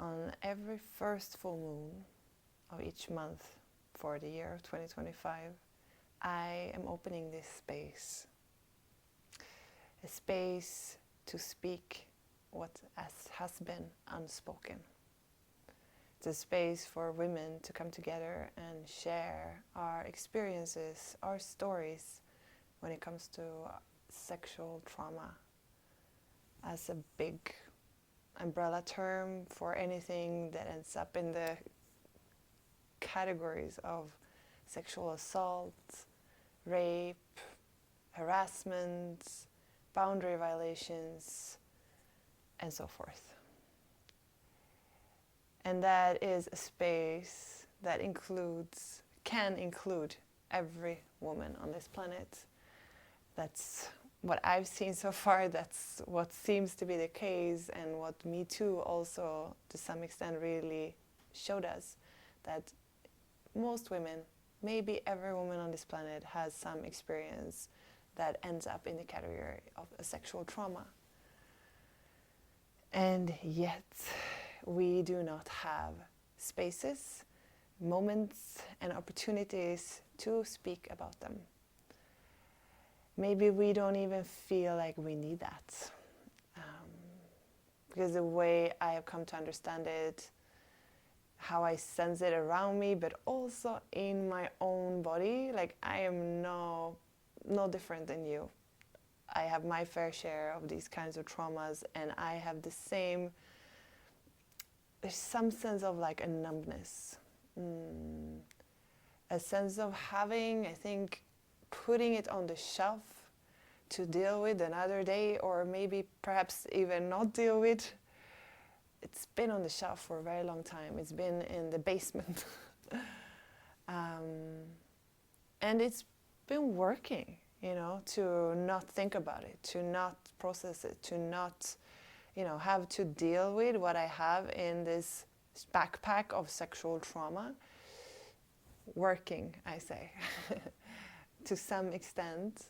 on every first full moon of each month for the year of 2025, I am opening this space. A space to speak what has been unspoken. It's a space for women to come together and share our experiences, our stories when it comes to sexual trauma as a big umbrella term for anything that ends up in the categories of sexual assault, rape, harassment, boundary violations, and so forth. And that is a space that can include every woman on this planet. That's what I've seen so far, that's what seems to be the case, and what Me Too also to some extent really showed us, that most women, maybe every woman on this planet, has some experience that ends up in the category of a sexual trauma. And yet we do not have spaces, moments, and opportunities to speak about them. Maybe we don't even feel like we need that. Because the way I have come to understand it, how I sense it around me, but also in my own body, like I am no different than you. I have my fair share of these kinds of traumas, and I have the same, there's some sense of like a numbness. A sense of having, I think, putting it on the shelf to deal with another day, or maybe perhaps even not deal with. It's been on the shelf for a very long time. It's been in the basement. And it's been working, to not think about it, to not process it, to not, have to deal with what I have in this backpack of sexual trauma. Working, I say. To some extent,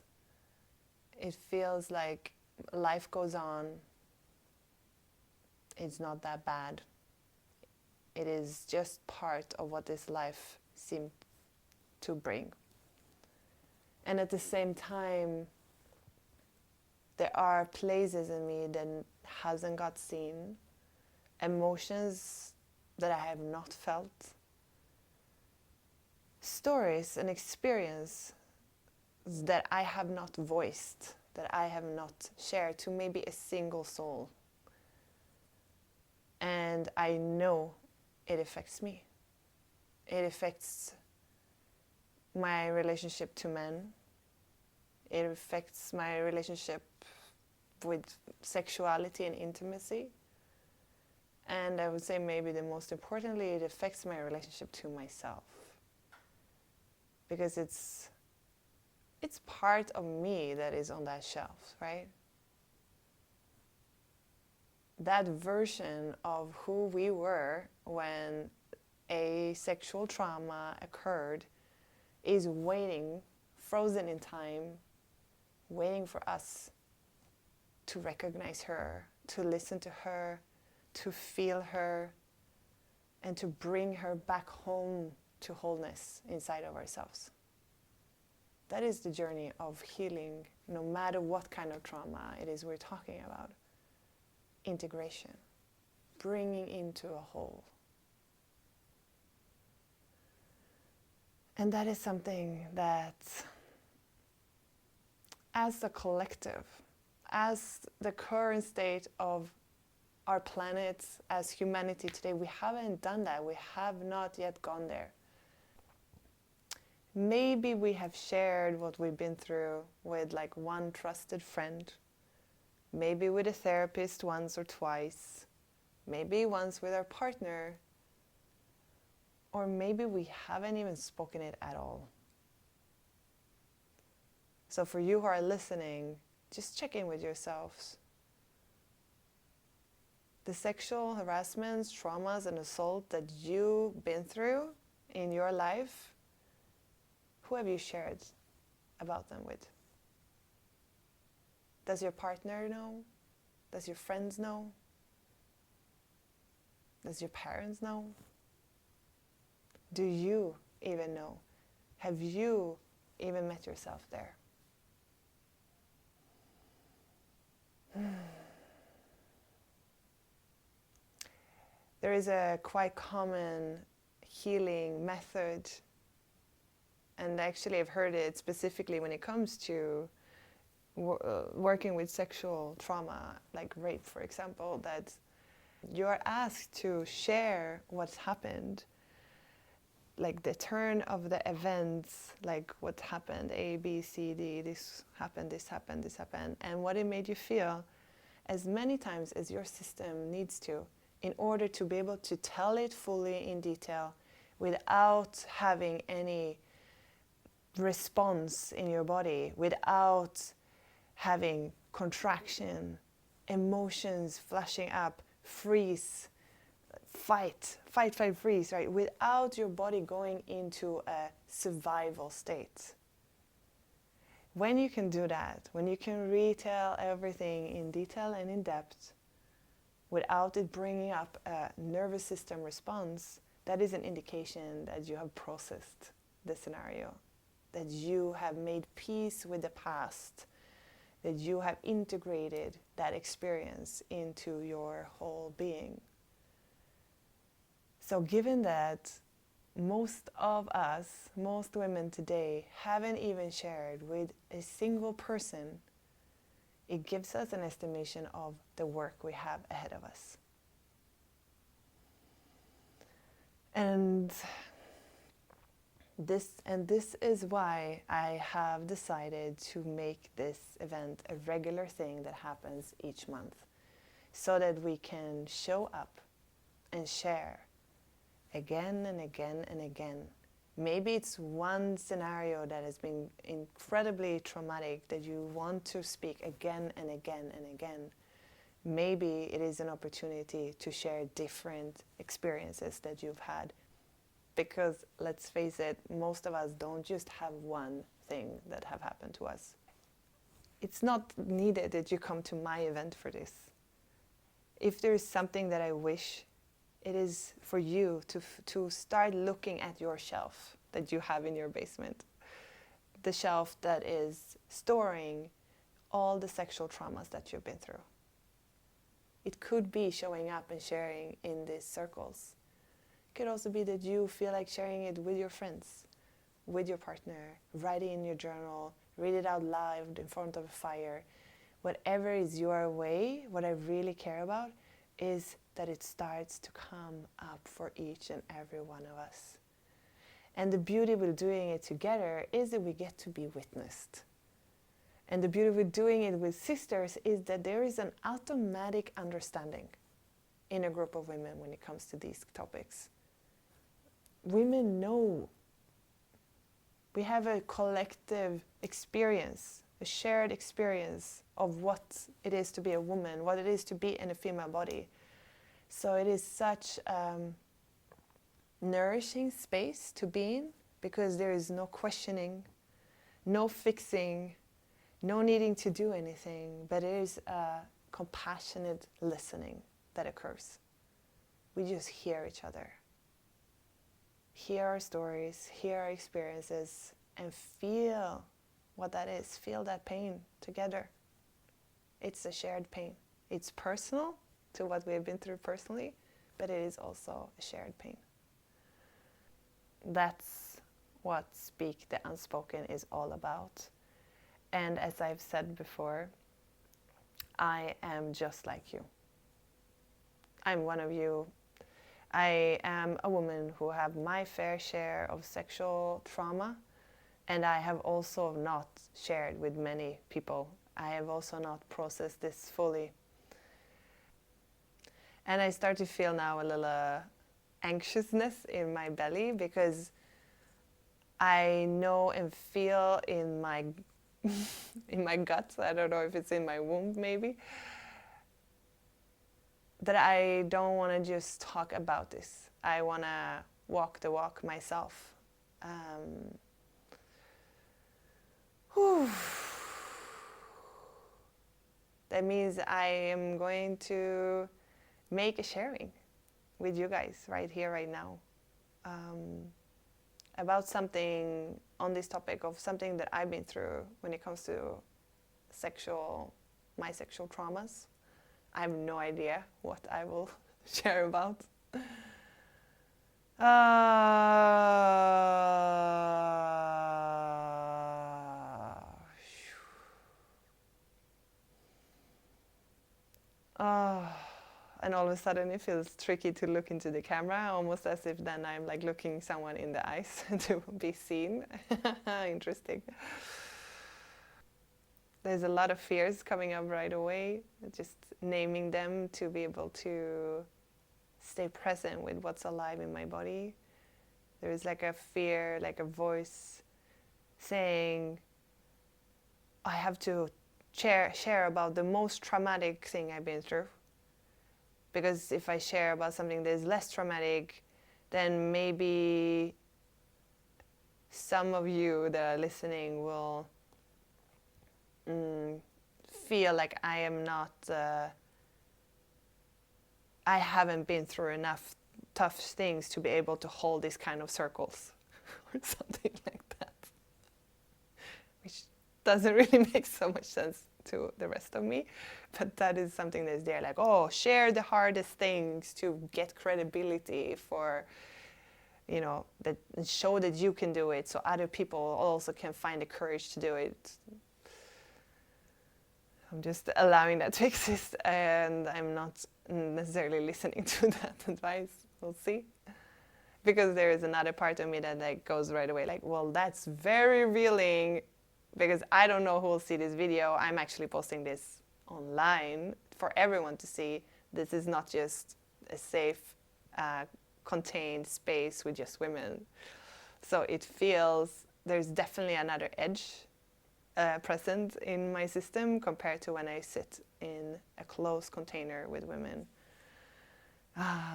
it feels like life goes on. It's not that bad. It is just part of what this life seemed to bring. And at the same time, there are places in me that hasn't got seen, emotions that I have not felt, stories and experience that I have not voiced, that I have not shared to maybe a single soul. And I know it affects me. It affects my relationship to men. It affects my relationship with sexuality and intimacy. And I would say maybe the most importantly, it affects my relationship to myself. Because it's part of me that is on that shelf, right? That version of who we were when a sexual trauma occurred is waiting, frozen in time, waiting for us to recognize her, to listen to her, to feel her, and to bring her back home to wholeness inside of ourselves. That is the journey of healing, no matter what kind of trauma it is we're talking about. Integration, bringing into a whole. And that is something that, as a collective, as the current state of our planet, as humanity today, we haven't done that. We have not yet gone there. Maybe we have shared what we've been through with like one trusted friend, maybe with a therapist once or twice, maybe once with our partner, or maybe we haven't even spoken it at all. So for you who are listening, just check in with yourselves. The sexual harassments, traumas, and assault that you've been through in your life, who have you shared about them with? Does your partner know? Does your friends know? Does your parents know? Do you even know? Have you even met yourself there? There is a quite common healing method, and actually I've heard it specifically when it comes to working with sexual trauma, like rape, for example, that you are asked to share what's happened, like the turn of the events, like what happened, A, B, C, D, this happened, this happened, this happened, and what it made you feel as many times as your system needs to, in order to be able to tell it fully in detail without having any response in your body, without having contraction, emotions flashing up, freeze, fight, freeze, right? Without your body going into a survival state. When you can do that, when you can retell everything in detail and in depth, without it bringing up a nervous system response, that is an indication that you have processed the scenario, that you have made peace with the past, that you have integrated that experience into your whole being. So given that most of us, most women today, haven't even shared with a single person, it gives us an estimation of the work we have ahead of us. And this is why I have decided to make this event a regular thing that happens each month, so that we can show up and share again and again and again. Maybe it's one scenario that has been incredibly traumatic that you want to speak again and again and again. Maybe it is an opportunity to share different experiences that you've had. Because let's face it, most of us don't just have one thing that have happened to us. It's not needed that you come to my event for this. If there is something that I wish, it is for you to start looking at your shelf that you have in your basement. The shelf that is storing all the sexual traumas that you've been through. It could be showing up and sharing in these circles. It could also be that you feel like sharing it with your friends, with your partner, writing in your journal, read it out loud in front of a fire. Whatever is your way, what I really care about is that it starts to come up for each and every one of us. And the beauty with doing it together is that we get to be witnessed. And the beauty with doing it with sisters is that there is an automatic understanding in a group of women when it comes to these topics. Women know. We have a collective experience, a shared experience of what it is to be a woman, what it is to be in a female body. So it is such a nourishing space to be in, because there is no questioning, no fixing, no needing to do anything, but it is a compassionate listening that occurs. We just hear each other, hear our stories, hear our experiences, and feel what that is, feel that pain together. It's a shared pain. It's personal to what we've been through personally, but it is also a shared pain. That's what Speak the Unspoken is all about. And as I've said before, I am just like you. I'm one of you. I am a woman who have my fair share of sexual trauma, and I have also not shared with many people. I have also not processed this fully. And I start to feel now a little anxiousness in my belly, because I know and feel in my in my guts, I don't know if it's in my womb maybe, that I don't want to just talk about this. I want to walk the walk myself. That means I am going to make a sharing with you guys right here, right now, about something on this topic of something that I've been through when it comes to my sexual traumas. I have no idea what I will share about. And all of a sudden it feels tricky to look into the camera, almost as if then I'm like looking someone in the eyes to be seen. Interesting. There's a lot of fears coming up right away, just naming them to be able to stay present with what's alive in my body. There's like a fear, like a voice saying, I have to share about the most traumatic thing I've been through. Because if I share about something that is less traumatic, then maybe some of you that are listening will feel like I am not, I haven't been through enough tough things to be able to hold these kind of circles or something like that, which doesn't really make so much sense to the rest of me, but that is something that's there, like, oh, share the hardest things to get credibility for, you know, that show that you can do it so other people also can find the courage to do it. I'm just allowing that to exist, and I'm not necessarily listening to that advice. We'll see. Because there is another part of me that like goes right away, like, well, that's very revealing, because I don't know who will see this video. I'm actually posting this online for everyone to see. This is not just a safe, contained space with just women. So it feels, there's definitely another edge present in my system compared to when I sit in a closed container with women.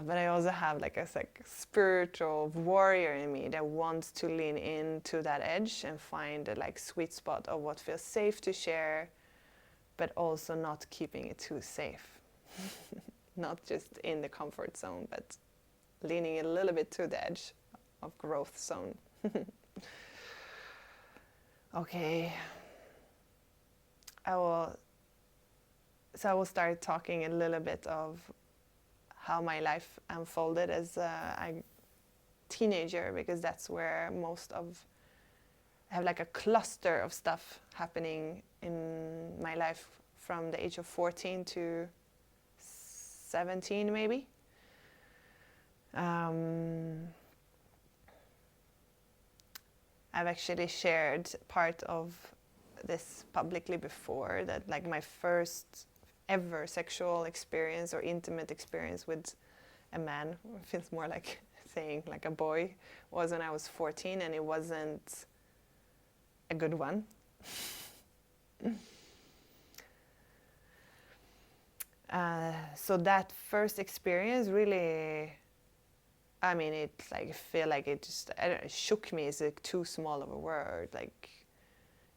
But I also have like a spiritual warrior in me that wants to lean into that edge and find the like sweet spot of what feels safe to share, but also not keeping it too safe. Not just in the comfort zone, but leaning a little bit to the edge of growth zone. Okay. I will start talking a little bit of how my life unfolded as a teenager, because that's where I have like a cluster of stuff happening in my life from the age of 14 to 17 maybe. I've actually shared part of this publicly before, that like my first ever sexual experience or intimate experience with a man, it feels more like saying like a boy, was when I was 14, and it wasn't a good one. So that first experience really, I mean, it's like, I feel like it just, I don't know, shook me is like too small of a word. Like,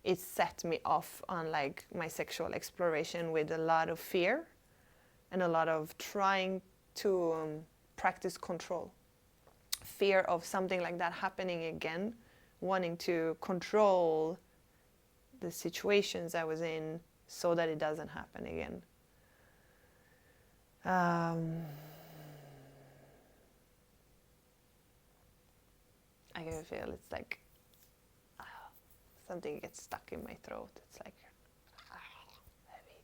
it set me off on like my sexual exploration with a lot of fear and a lot of trying to practice control. Fear of something like that happening again, wanting to control the situations I was in so that it doesn't happen again. I can feel it's like something gets stuck in my throat. It's like heavy.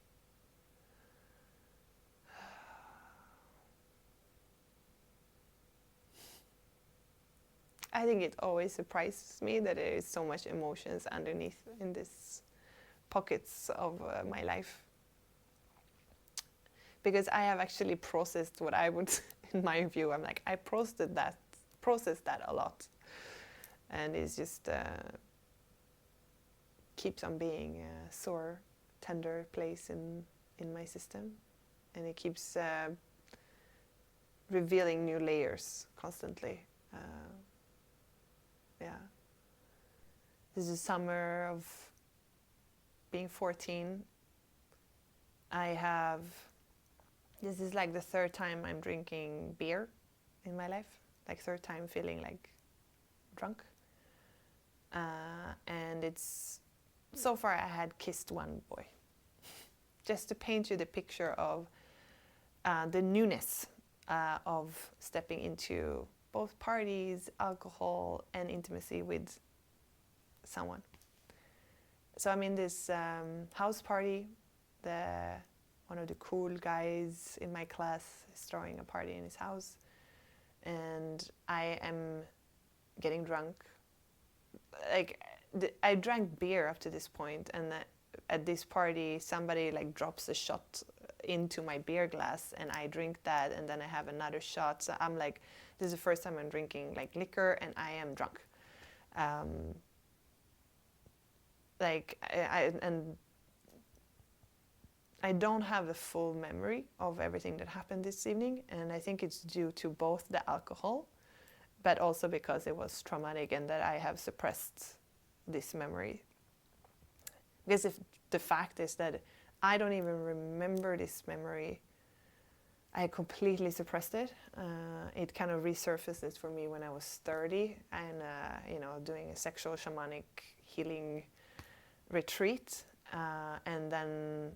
I think it always surprises me that there is so much emotions underneath in these pockets of my life. Because I have actually processed what I would, in my view, I'm like, I processed that a lot. And it's just keeps on being a sore, tender place in my system. And it keeps revealing new layers constantly. Yeah. This is summer of being 14. This is like the third time I'm drinking beer in my life, like third time feeling like drunk. And it's, so far I had kissed one boy. Just to paint you the picture of the newness of stepping into both parties, alcohol, and intimacy with someone. So I'm in this house party. One of the cool guys in my class is throwing a party in his house, and I am getting drunk. Like I drank beer up to this point, and at this party somebody like drops a shot into my beer glass, and I drink that, and then I have another shot. So I'm like, this is the first time I'm drinking like liquor, and I am drunk. I don't have a full memory of everything that happened this evening, and I think it's due to both the alcohol, but also because it was traumatic and that I have suppressed this memory. Because if the fact is that I don't even remember this memory, I completely suppressed it. It kind of resurfaced for me when I was 30 and doing a sexual shamanic healing retreat, and then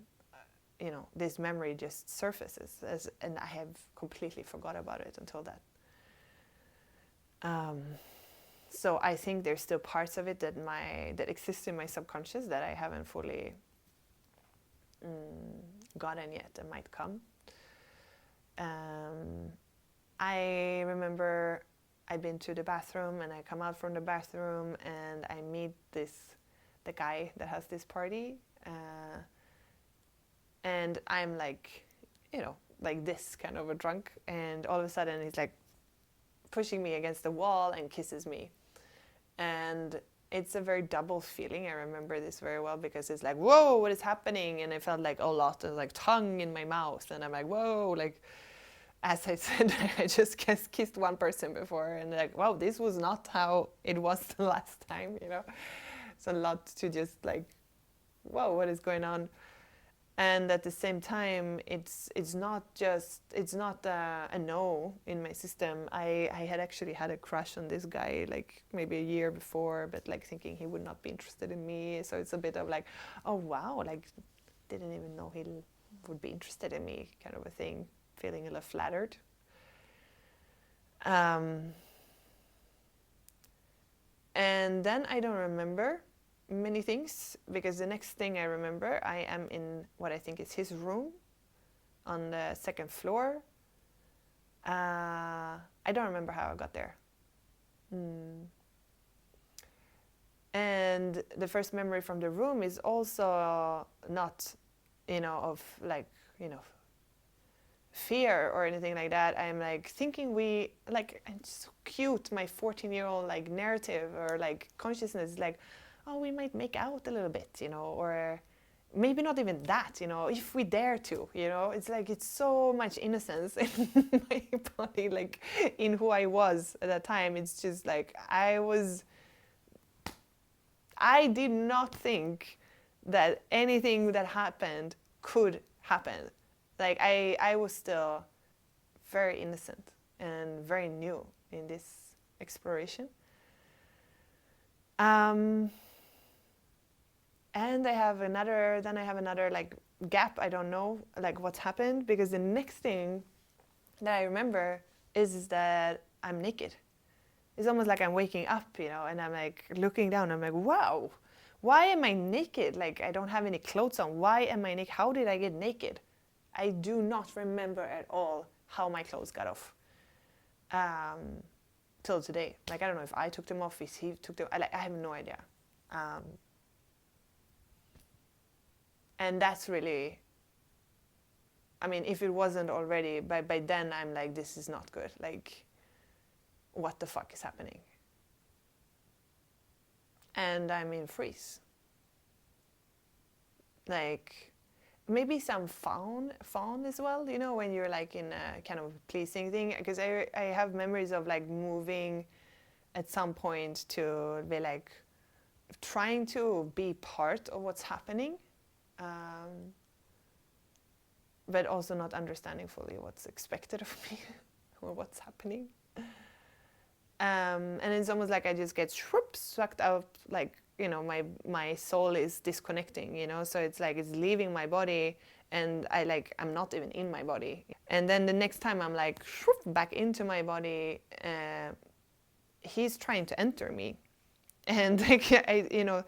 this memory just surfaces, and I have completely forgot about it until that. So I think there's still parts of it that exist in my subconscious that I haven't fully gotten yet and might come. I remember I'd been to the bathroom, and I come out from the bathroom and I meet the guy that has this party, and I'm like, like this kind of a drunk, and all of a sudden he's like pushing me against the wall and kisses me. And it's a very double feeling. I remember this very well because it's like, whoa, what is happening? And I felt like a lot of like tongue in my mouth, and I'm like, whoa, like, as I said, I just kissed one person before, and like, wow, this was not how it was the last time, It's a lot to just like, whoa, what is going on? And at the same time, it's not a no in my system. I had actually had a crush on this guy like maybe a year before, but like thinking he would not be interested in me. So it's a bit of like, oh wow, like didn't even know he would be interested in me, kind of a thing. Feeling a little flattered. And then I don't remember many things, because the next thing I remember, I am in what I think is his room on the second floor. I don't remember how I got there. And the first memory from the room is also not, of like, fear or anything like that. I'm like thinking it's so cute, my 14-year-old like narrative or like consciousness, like, oh, we might make out a little bit, or maybe not even that, if we dare to, it's like, it's so much innocence in my body, like in who I was at that time. It's just like, I did not think that anything that happened could happen. Like I was still very innocent and very new in this exploration. And I have another like gap. I don't know like what's happened, because the next thing that I remember is that I'm naked. It's almost like I'm waking up, and I'm like looking down. I'm like, wow, why am I naked? Like I don't have any clothes on. Why am I naked? How did I get naked? I do not remember at all how my clothes got off. Till today. Like I don't know if I took them off, if he took them. I have no idea. And that's really, I mean, if it wasn't already, by then I'm like, this is not good. Like, what the fuck is happening? And I'm in freeze. Like, maybe some fawn as well, when you're like in a kind of pleasing thing. Because I have memories of like moving at some point to be like, trying to be part of what's happening. But also not understanding fully what's expected of me. or what's happening. And it's almost like I just get sucked out, like, you know, my soul is disconnecting, you know, so it's like it's leaving my body, and I'm not even in my body. And then the next time I'm like back into my body, he's trying to enter me, and like you know,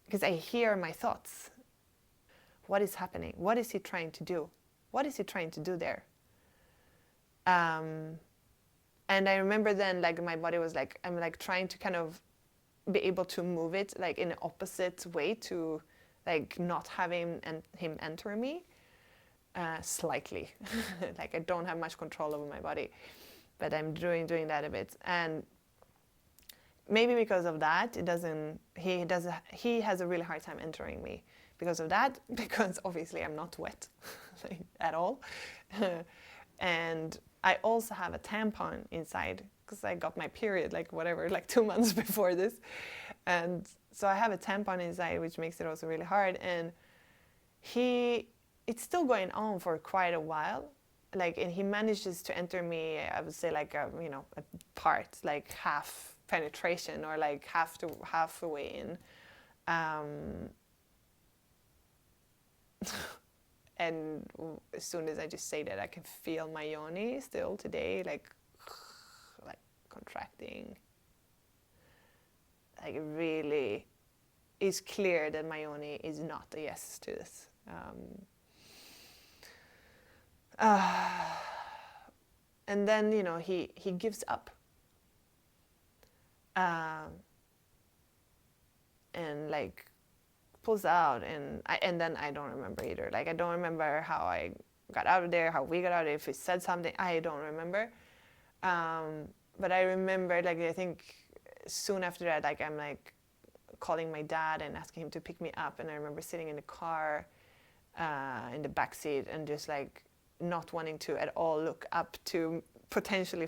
because I hear my thoughts. What is happening? What is he trying to do? What is he trying to do there? And I remember then, like, my body was like, I'm like trying to kind of be able to move it like in an opposite way to like not having him enter me, slightly. Like I don't have much control over my body, but I'm doing that a bit. And maybe because of that, he has a really hard time entering me because of that, because obviously I'm not wet like, at all. And I also have a tampon inside because I got my period like 2 months before this. And so I have a tampon inside, which makes it also really hard. And it's still going on for quite a while. Like, and he manages to enter me, I would say like a part, like half penetration or like half the way in. And as soon as I just say that, I can feel my yoni still today, like contracting. Like it really is clear that my yoni is not a yes to this. And then, you know, he gives up. And like pulls out, and then I don't remember either. Like I don't remember how I got out of there, how we got out of there, if he said something, I don't remember. But I remember, like, I think soon after that, like I'm like calling my dad and asking him to pick me up, and I remember sitting in the car in the back seat and just like not wanting to at all look up to potentially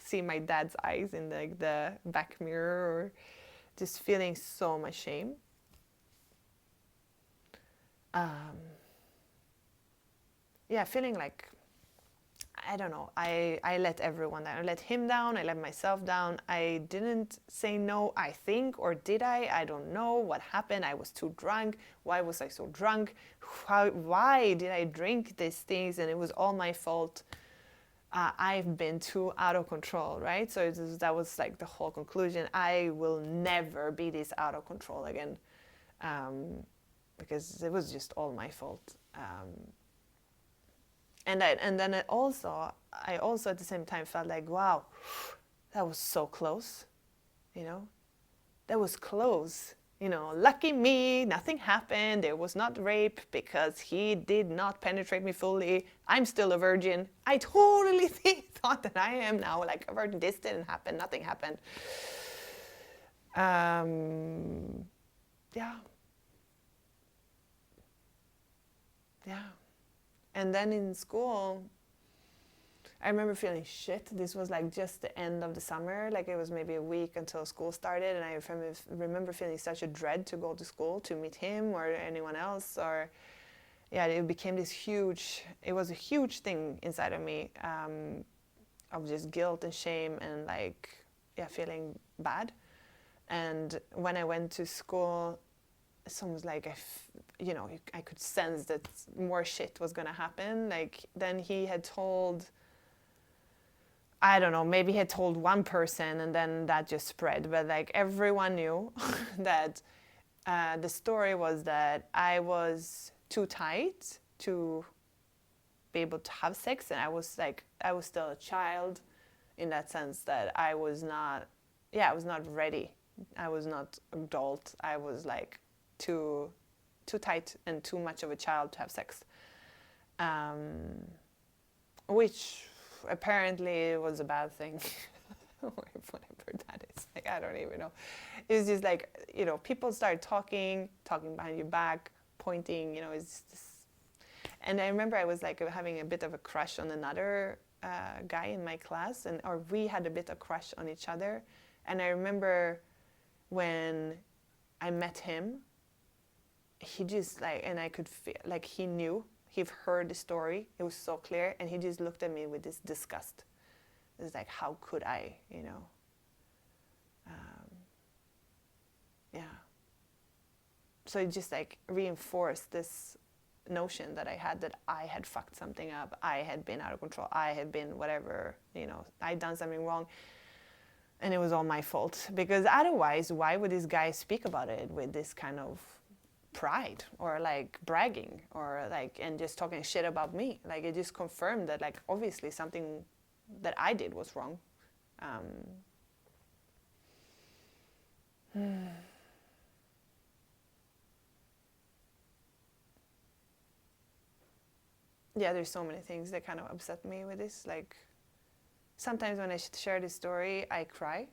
see my dad's eyes in like the back mirror, or just feeling so much shame. Feeling like, I don't know, I let everyone down. I let him down, I let myself down. I didn't say no, I think, or did I? I don't know what happened. I was too drunk. Why was I so drunk? Why did I drink these things? And it was all my fault. I've been too out of control, right? So that was like the whole conclusion. I will never be this out of control again, because it was just all my fault. And then I also at the same time felt like, wow, that was so close, you know, that was close. You know, lucky me, nothing happened. There was not rape because he did not penetrate me fully. I'm still a virgin. I totally thought that I am now like a virgin. This didn't happen. Nothing happened. Yeah. And then in school, I remember feeling shit. This was like just the end of the summer. Like it was maybe a week until school started. And I remember feeling such a dread to go to school, to meet him or anyone else. Or, yeah, it became this huge, it was a huge thing inside of me, of just guilt and shame and like, feeling bad. And when I went to school, it's almost like I could sense that more shit was gonna happen. Like then he had told, I don't know, maybe he had told one person and then that just spread. But like everyone knew that the story was that I was too tight to be able to have sex, and I was still a child in that sense that I was not ready. I was not adult. I was like too tight and too much of a child to have sex, which apparently was a bad thing. Whatever that is, like, I don't even know. It was just like, people started talking behind your back, pointing, it's just. And I remember I was like having a bit of a crush on another guy in my class, or we had a bit of crush on each other. And I remember when I met him, he just like, and I could feel like he knew He've heard the story. It was so clear. And he just looked at me with this disgust. It's like, how could I, you know? Yeah. So it just like reinforced this notion that I had, that I had fucked something up. I had been out of control. I had been whatever, you know, I'd done something wrong. And it was all my fault. Because otherwise, why would this guy speak about it with this kind of pride or like bragging or like, and just talking shit about me? Like, it just confirmed that like obviously something that I did was wrong. Yeah, there's so many things that kind of upset me with this. Like, sometimes when I share this story, I cry.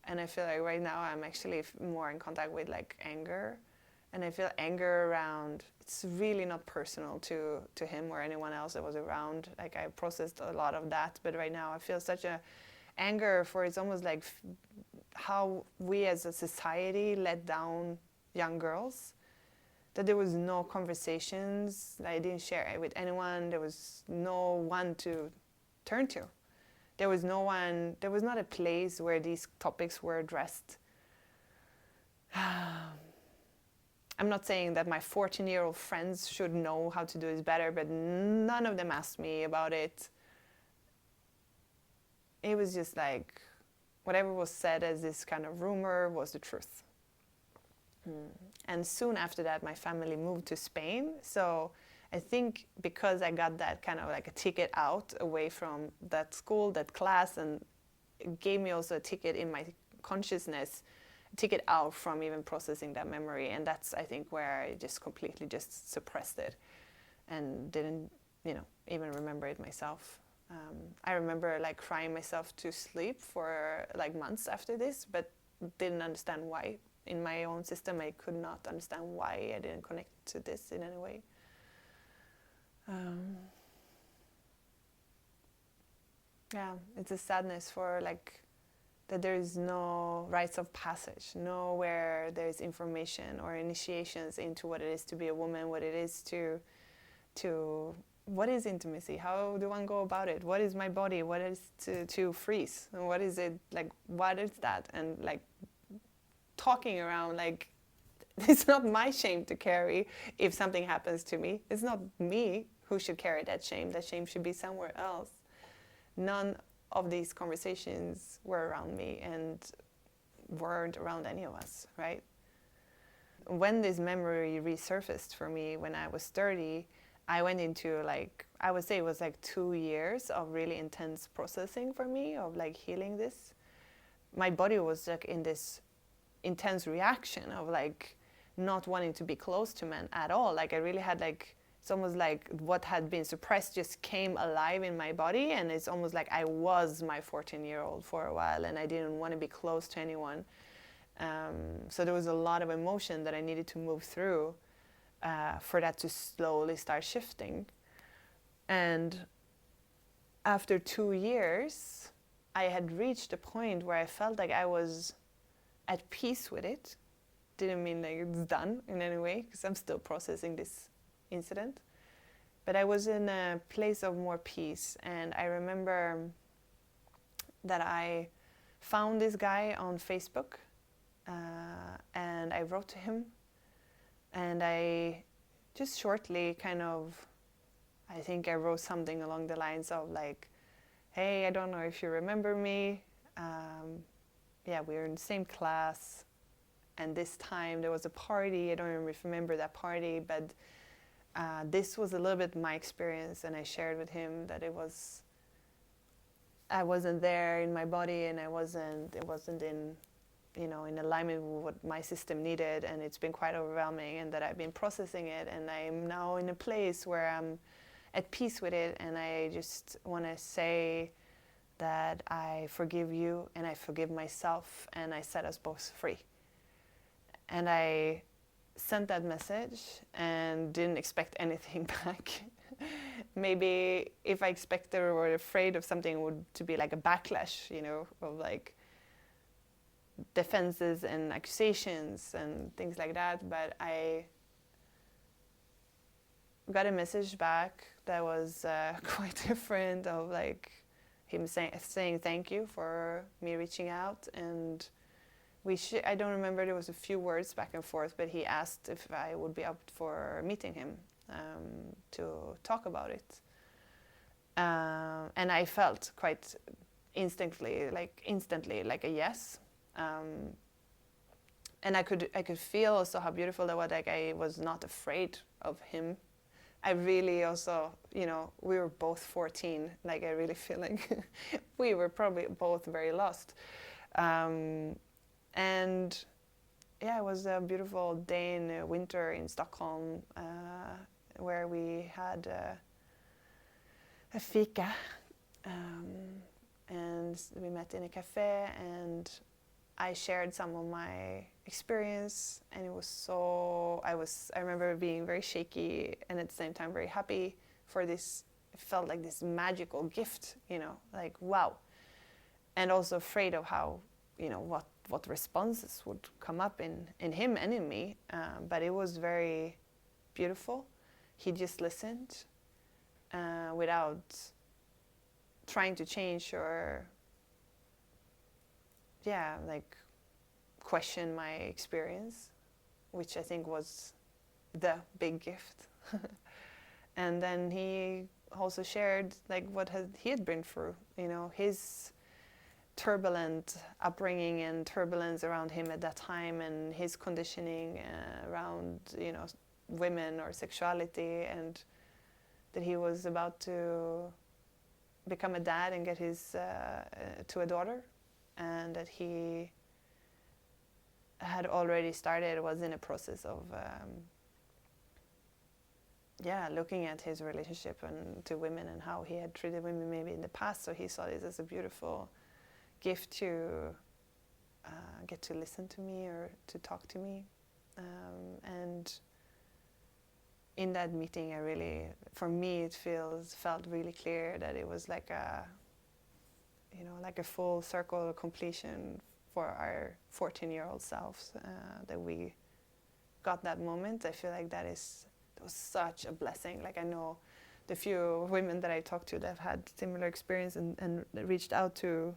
And I feel like right now I'm actually more in contact with like anger. And I feel anger around, it's really not personal to him or anyone else that was around. Like, I processed a lot of that. But right now I feel such a anger for, it's almost like how we as a society let down young girls. That there was no conversations, I didn't share it with anyone, there was no one to turn to. There was no one, there was not a place where these topics were addressed. I'm not saying that my 14-year-old friends should know how to do this better, but none of them asked me about it. It was just like, whatever was said as this kind of rumor was the truth. And soon after that, my family moved to Spain. So I think because I got that kind of like a ticket out away from that school, that class, and it gave me also a ticket in my consciousness, a ticket out from even processing that memory. And that's, I think, where I just completely just suppressed it and didn't, you know, even remember it myself. I remember like crying myself to sleep for like months after this, but didn't understand why. In my own system, I could not understand why I didn't connect to this in any way. Yeah, it's a sadness for like that there is no rites of passage, nowhere there's information or initiations into what it is to be a woman, what it is to what is intimacy, how do one go about it, what is my body, what is to freeze, and what is it, like what is that, and like talking around like it's not my shame to carry if something happens to me. It's not me who should carry that shame. That shame should be somewhere else. None of these conversations were around me and weren't around any of us, right? When this memory resurfaced for me when I was 30, I went into like, I would say it was like 2 years of really intense processing for me, of like healing this. My body was like in this intense reaction of like not wanting to be close to men at all. Like I really had like, it's almost like what had been suppressed just came alive in my body, and it's almost like I was my 14-year-old for a while and I didn't want to be close to anyone. So there was a lot of emotion that I needed to move through for that to slowly start shifting. And after 2 years, I had reached a point where I felt like I was at peace with it. Didn't mean like it's done in any way, because I'm still processing this incident. But I was in a place of more peace. And I remember that I found this guy on Facebook, and I wrote to him. And I just shortly kind of, I think I wrote something along the lines of like, hey, I don't know if you remember me. Yeah, we were in the same class, and this time there was a party. I don't even remember that party, but this was a little bit my experience, and I shared with him that I wasn't there in my body, and it wasn't in, you know, in alignment with what my system needed, and it's been quite overwhelming, and that I've been processing it, and I'm now in a place where I'm at peace with it, and I just want to say that I forgive you and I forgive myself, and I set us both free. And I sent that message and didn't expect anything back. Maybe if I expected or afraid of something, it would to be like a backlash, you know, of like defenses and accusations and things like that. But got a message back that was quite different, of like him saying thank you for me reaching out, and I don't remember, there was a few words back and forth, but he asked if I would be up for meeting him to talk about it. And I felt quite instantly like a yes. And I could feel also how beautiful that was. Like, I was not afraid of him. I really also, we were both 14. Like, I really feel like we were probably both very lost. And yeah, it was a beautiful day in winter in Stockholm, where we had a fika, and we met in a cafe, and I shared some of my experience, and it was I remember being very shaky and at the same time very happy for this. It felt like this magical gift, like wow. And also afraid of how, what responses would come up in him and in me. But it was very beautiful. He just listened without trying to change or question my experience, which I think was the big gift. And then he also shared like what he had been through, his turbulent upbringing and turbulence around him at that time, and his conditioning around women or sexuality, and that he was about to become a dad and get his to a daughter, and that he had already started, was in a process of looking at his relationship and to women and how he had treated women maybe in the past. So he saw this as a beautiful gift to get to listen to me or to talk to me. And in that meeting, for me, it felt really clear that it was like a full circle completion for our 14-year-old selves, that we got that moment. I feel like that was such a blessing. Like, I know the few women that I talked to that have had similar experience and reached out to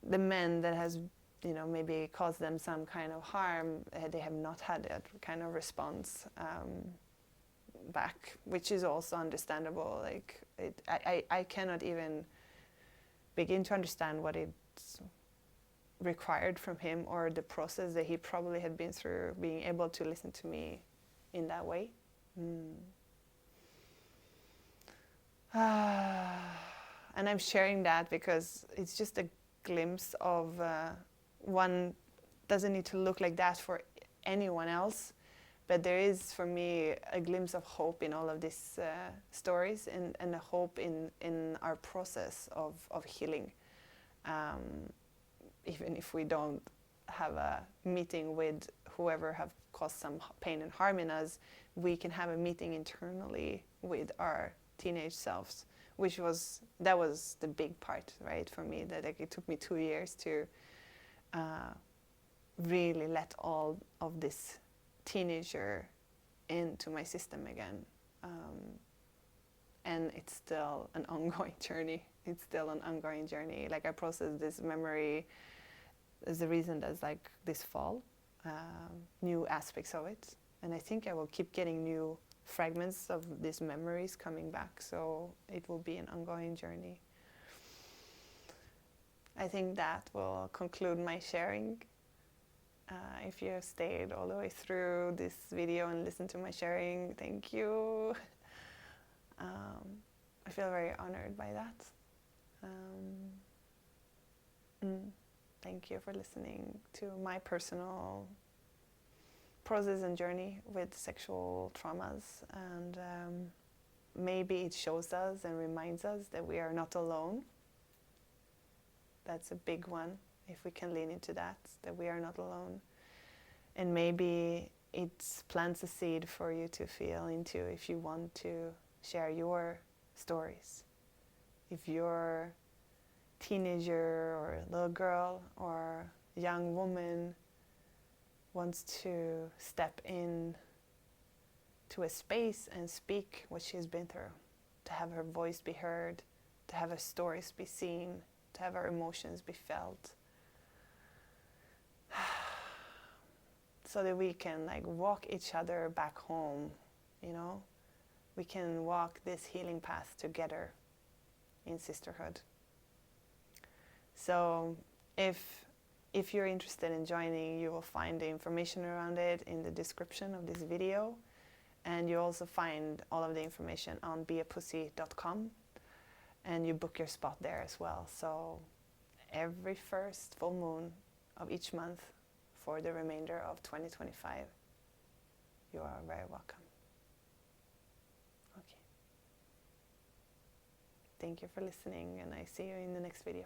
the men that has maybe caused them some kind of harm. They have not had that kind of response back, which is also understandable. Like, I cannot even begin to understand what it's required from him, or the process that he probably had been through, being able to listen to me in that way. And I'm sharing that because it's just a glimpse of one doesn't need to look like that for anyone else, but there is for me a glimpse of hope in all of these stories, and a hope in our process of healing. Even if we don't have a meeting with whoever have caused some pain and harm in us, we can have a meeting internally with our teenage selves, that was the big part, right, for me. That it took me 2 years to really let all of this teenager into my system again. And it's still an ongoing journey. Like, I process this memory as the reason that's like this fall, new aspects of it. And I think I will keep getting new fragments of these memories coming back, so it will be an ongoing journey. I think that will conclude my sharing. If you have stayed all the way through this video and listened to my sharing, thank you. I feel very honored by that. Thank you for listening to my personal process and journey with sexual traumas, and maybe it shows us and reminds us that we are not alone. That's a big one, if we can lean into that we are not alone. And maybe it plants a seed for you to feel into if you want to share your stories. If your teenager or little girl or young woman wants to step in to a space and speak what she's been through, to have her voice be heard, to have her stories be seen, to have her emotions be felt, so that we can like walk each other back home, you know? We can walk this healing path together in sisterhood. So if you're interested in joining, you will find the information around it in the description of this video. And you also find all of the information on beapussy.com, and you book your spot there as well. So every first full moon of each month for the remainder of 2025, you are very welcome. Okay. Thank you for listening, and I see you in the next video.